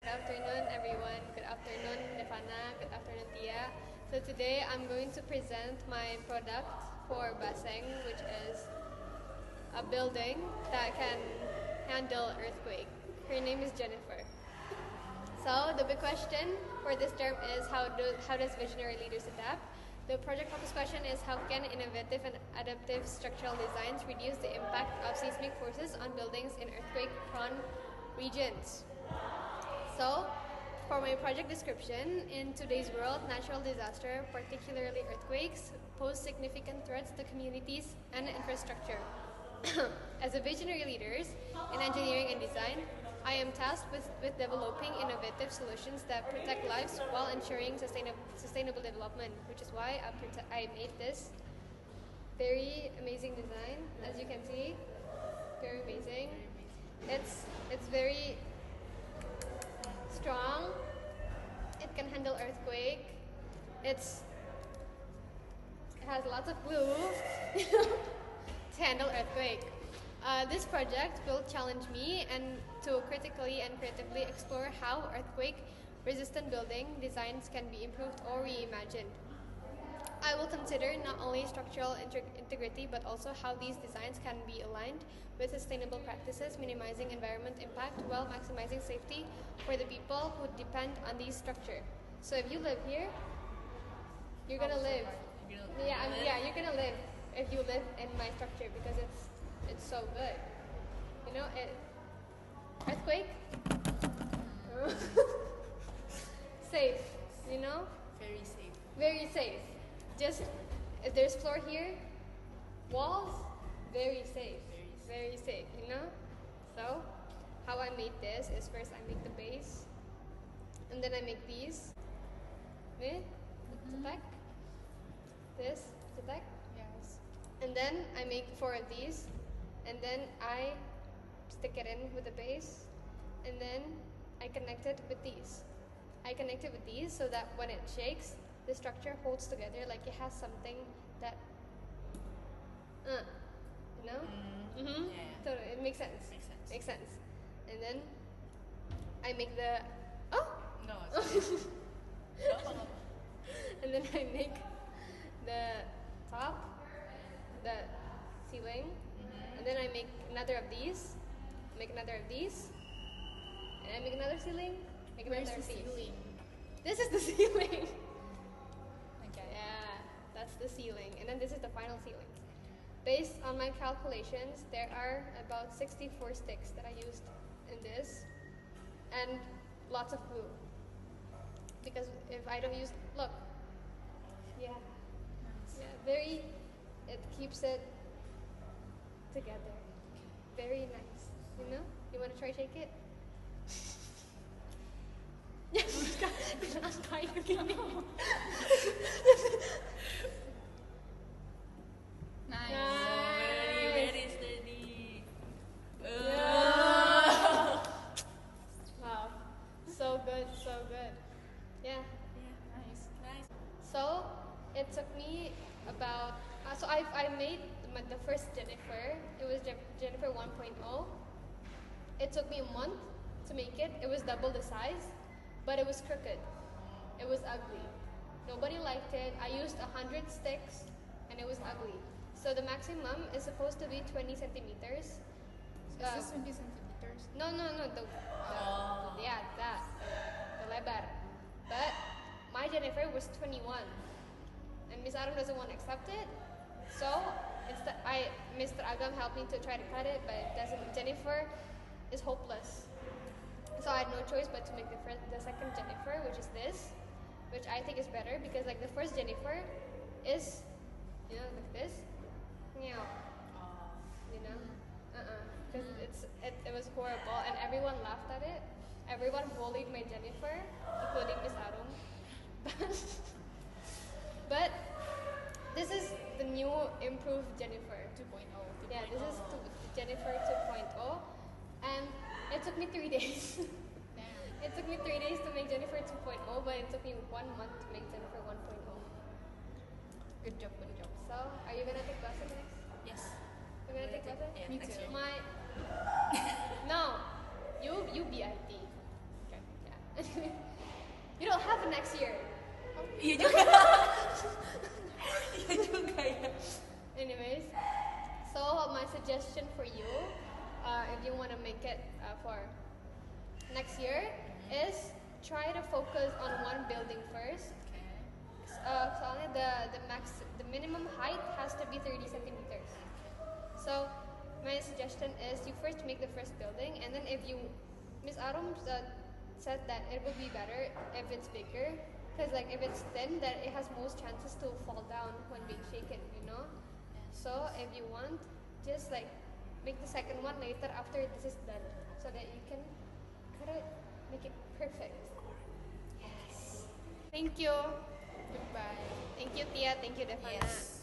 Good afternoon, everyone. Good afternoon, Devana. Good afternoon, Tia. So today I'm going to present my product for Baseng, which is a building that can handle earthquake. Her name is Jennifer. So the big question for this term is how does visionary leaders adapt? The project focus question is how can innovative and adaptive structural designs reduce the impact of seismic forces on buildings in earthquake-prone regions? So, for my project description, in today's world, natural disaster, particularly earthquakes, pose significant threats to communities and infrastructure. As a visionary leaders in engineering and design, I am tasked with developing innovative solutions that protect lives while ensuring sustainable development, which is why I made this very amazing design. As you can see, very amazing. It's very strong. It can handle earthquake. It has lots of glue to handle earthquake. This project will challenge me and to critically and creatively explore how earthquake-resistant building designs can be improved or reimagined. I will consider not only structural integrity but also how these designs can be aligned with sustainable practices, minimizing environment impact while maximizing safety for the people who depend on these structures. So if you live here, you're gonna live. You're gonna live if you live in my structure because it's so good. You know, earthquake, safe. You know, Very safe. very safe. Just if there's floor here, walls, very safe. Very safe, you know? So, how I made this is first I make the base, and then I make these. This, Yes. and then I make 4 of these, and then I stick it in with the base, and then I connect it with these. I connect it with these so that when it shakes, the structure holds together like it has something that, you know? Yeah. So it makes sense. Makes sense. And then I make the No, it's no. and then I make the top, the ceiling, and then I make another of these, make another of these, and I make another ceiling, make Where's another the of these. ceiling? This is the ceiling. Okay. Yeah, that's the ceiling. And then this is the final ceiling. Based on my calculations, there are about 64 sticks that I used in this, and lots of glue. Because if I don't use, look, yeah, it keeps it together. Very nice, you know? You want to try shake it? Yes, I'm trying again. Nice. Nice. Very steady. Wow, so good, so good. Yeah. Yeah, nice. So it took me about. So I made the first Jennifer. It was Jennifer 1.0. It took me a month to make it. It was double the size, but it was crooked. It was ugly. Nobody liked it. I used 100 sticks, and it was ugly. So the maximum is supposed to be 20 centimeters. Is this 20 centimeters? No, the lebar. But my Jennifer was 21, and Miss Arum doesn't want to accept it. So Mr. Agam helped me to try to cut it, but it doesn't. Jennifer is hopeless. So I had no choice but to make the second Jennifer, which is this, which I think is better because like the first Jennifer is, you know, like this, you know, because it was horrible and everyone laughed at it. Everyone bullied my Jennifer, including Miss Arum. But this is the new improved Jennifer 2.0. Yeah, this is Jennifer 2.0, and it took me 3 days. It took me 3 days to make Jennifer 2.0, but it took me 1 month to make Jennifer 1.0. Good job. So, are you gonna take Baseng next? Yes. You're gonna take Baseng? Yeah, Me next too. year. No, you be IT. Okay. Yeah. Iya juga. Iya juga ya. Anyways, so my suggestion for you, if you want to make it for next year, is try to focus on one building first. Soalnya the minimum height has to be 30 centimeters. So my suggestion is you first make the first building, and then if you, Miss Arum said that it would be better if it's bigger, because like if it's thin, then it has most chances to fall down when being shaken, you know. So if you want, just like make the second one later after this is done, so that you can make it perfect. Yes. Thank you. Goodbye. Thank you, Tia. Thank you, Devana. Yes.